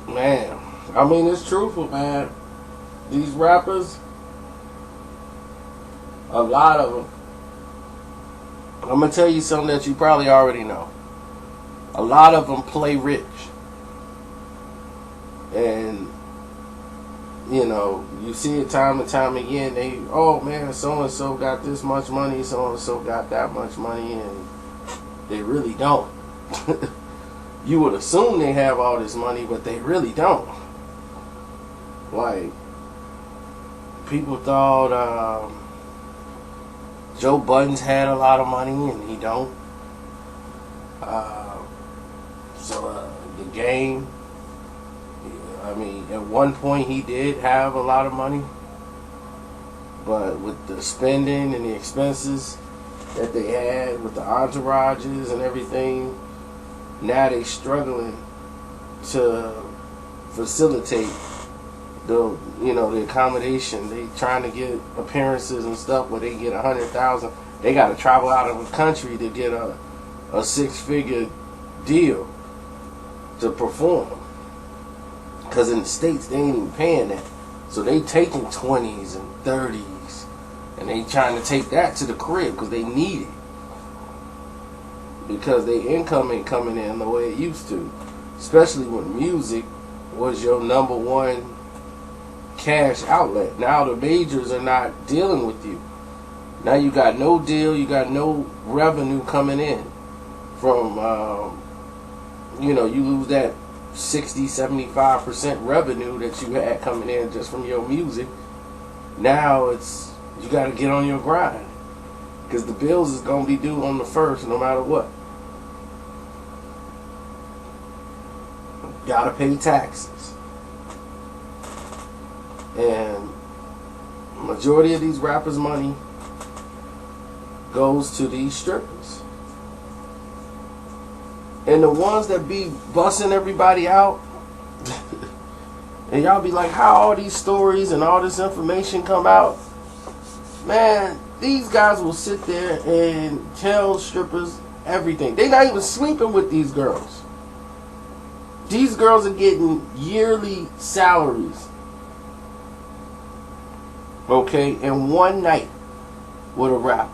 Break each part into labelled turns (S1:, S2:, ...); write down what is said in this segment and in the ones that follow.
S1: Man, I mean, it's truthful, man. These rappers, a lot of them, I'm going to tell you something that you probably already know. A lot of them play rich. And, you know, you see it time and time again. They, oh man, so-and-so got this much money, so-and-so got that much money, and they really don't. You would assume they have all this money, but they really don't. Like, people thought Joe Budden's had a lot of money, and he don't. The Game, I mean, at one point he did have a lot of money, but with the spending and the expenses that they had with the entourages and everything, now they struggling to facilitate the accommodation. They trying to get appearances and stuff where they get 100,000. They got to travel out of the country to get a 6-figure deal to perform. Because in the States they ain't even paying that. So they taking 20s and 30s, and they trying to take that to the crib because they need it. Because their income ain't coming in the way it used to. Especially when music was your number one cash outlet. Now the majors are not dealing with you. Now you got no deal, you got no revenue coming in from, you lose that 60-75% revenue that you had coming in just from your music. Now you got to get on your grind because the bills is going to be due on the 1st no matter what. Got to pay taxes. And majority of these rappers' money goes to these strippers. And the ones that be busting everybody out, and y'all be like, how all these stories and all this information come out? Man, these guys will sit there and tell strippers everything. They not even sleeping with these girls. These girls are getting yearly salaries, okay, in one night with a rapper.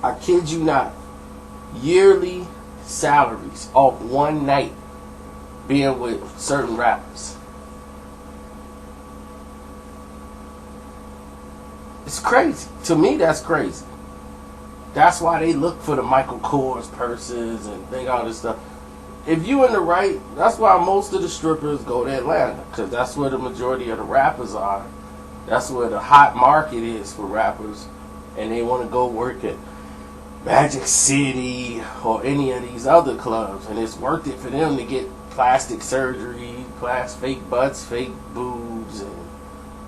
S1: I kid you not. Yearly salaries off one night being with certain rappers. It's crazy. To me, that's crazy. That's why they look for the Michael Kors purses and think all this stuff. If you in the right, that's why most of the strippers go to Atlanta, because that's where the majority of the rappers are. That's where the hot market is for rappers, and they want to go work at Magic City or any of these other clubs, and it's worth it for them to get plastic surgery, fake butts, fake boobs, and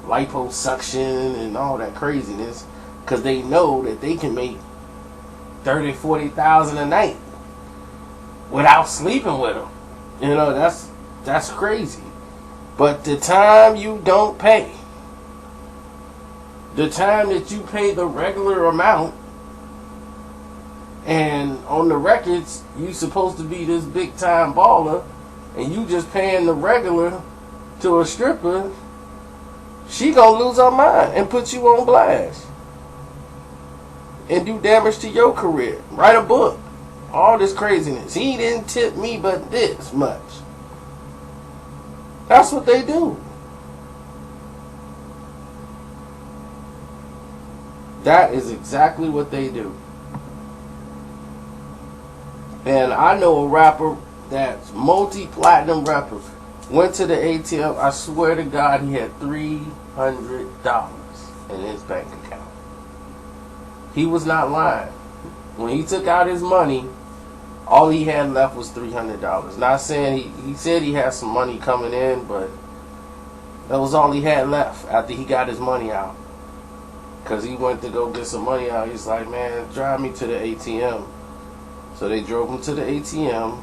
S1: liposuction and all that craziness, because they know that they can make 30,000, 40,000 a night without sleeping with them. That's crazy. But the time you don't pay, the time that you pay the regular amount, and on the records you supposed to be this big time baller, and you just paying the regular to a stripper, she gonna lose her mind and put you on blast and do damage to your career. Write a book. All this craziness. He didn't tip me but this much. That's what they do. That is exactly what they do. And I know a rapper that's multi-platinum rapper. Went to the ATM. I swear to God, he had $300 in his bank account. He was not lying. When he took out his money, all he had left was $300. Not saying he said he had some money coming in, but that was all he had left after he got his money out. Because he went to go get some money out. He's like, man, drive me to the ATM. So they drove him to the ATM.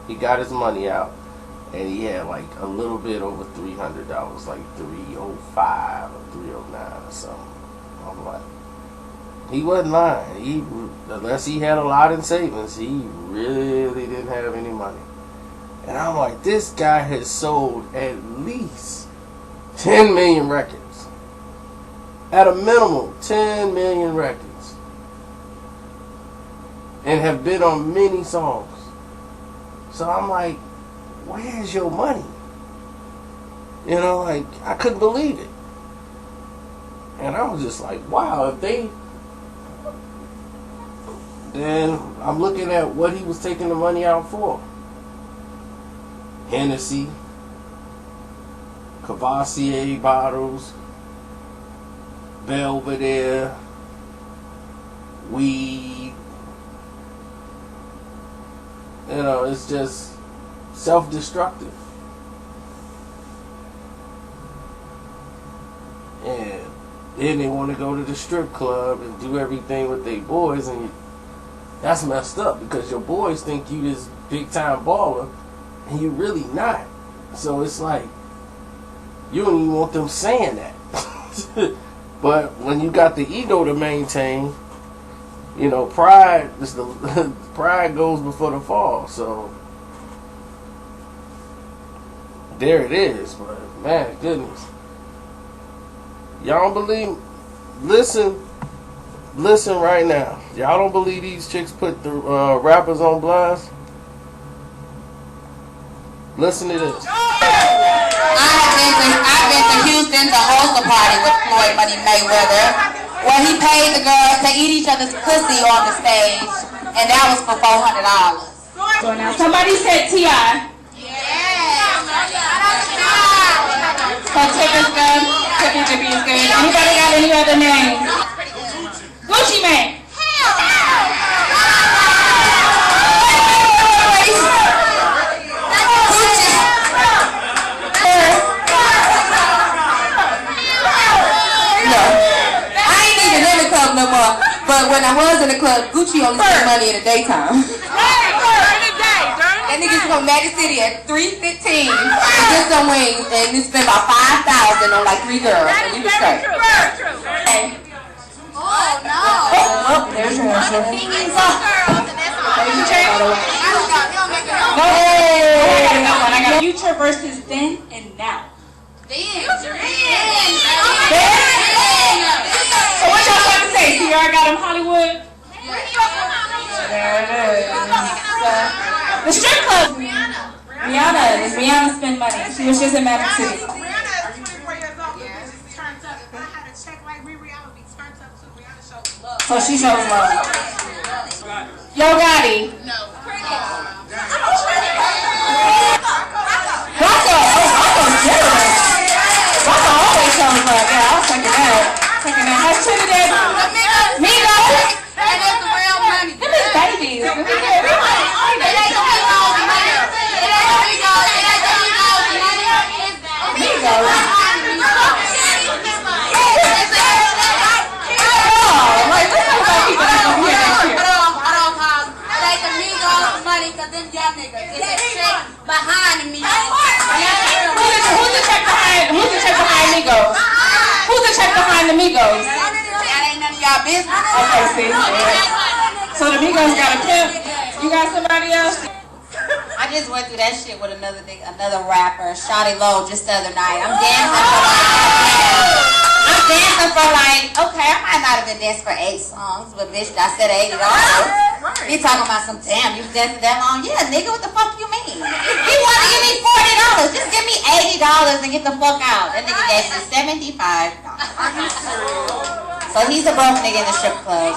S1: He got his money out. And he had like a little bit over $300, like 305 or 309 or something. I'm like, He wasn't lying. Unless he had a lot in savings, he really didn't have any money. And I'm like, this guy has sold at least 10 million records. At a minimum, 10 million records. And have been on many songs. So I'm like, where's your money? You know, like, I couldn't believe it. And I was just like, wow, if they... Then I'm looking at what he was taking the money out for. Hennessy, Cavassier bottles, Belvedere, weed. You know, it's just self-destructive. And then they want to go to the strip club and do everything with their boys, and that's messed up because your boys think you this big time baller and you really not. So it's like you don't even want them saying that. But when you got the ego to maintain, you know, pride is pride goes before the fall. So there it is. But man, goodness, y'all don't believe? Listen right now. Y'all don't believe these chicks put the rappers on blast? Listen to this.
S2: I've been to Houston to host a party with Floyd Money Mayweather, where he paid the girls to eat each other's pussy on the stage, and that was for $400.
S3: So now somebody said T.I.
S2: Yeah.
S3: So Tip is good. Tippy is good. Anybody got any other names? Gucci Mane.
S2: No more. But when I was in the club, Gucci only spent money in the daytime. That niggas from Magic City at 3:15 to get some wings, and he spent about $5,000 on like 3 girls, and he was straight. Hey. Oh no! Oh, there's your answer.
S3: I got Future versus Then and Now. So what y'all got to say? Sierra got him Hollywood? There it is. The strip club. Rihanna. Does Rihanna spend money? She was just in Magic City. So she shows love. Yo Gotti. No. Rocco. Rocco's generous. Rocco always shows love. Yeah, I was checking that. How's Trinidad? Migos.
S2: And that's the real money.
S3: Them is babies.
S2: Behind me.
S3: Who's the check behind Migos? Who's the check behind the Migos?
S2: That ain't none of y'all business.
S3: Okay, see. So the Migos got a pimp. You got somebody else?
S2: I just went through that shit with another rapper, Shawty Low, just the other night. I'm dancing for like, okay, I might not have been dancing for 8 songs, but bitch, I said $80. He talking about some, damn, you dancing that long? Yeah, nigga, what the fuck you mean? He want to give me $40. Just give me $80 and get the fuck out. That nigga gave me $75. So he's a broke nigga in the strip club.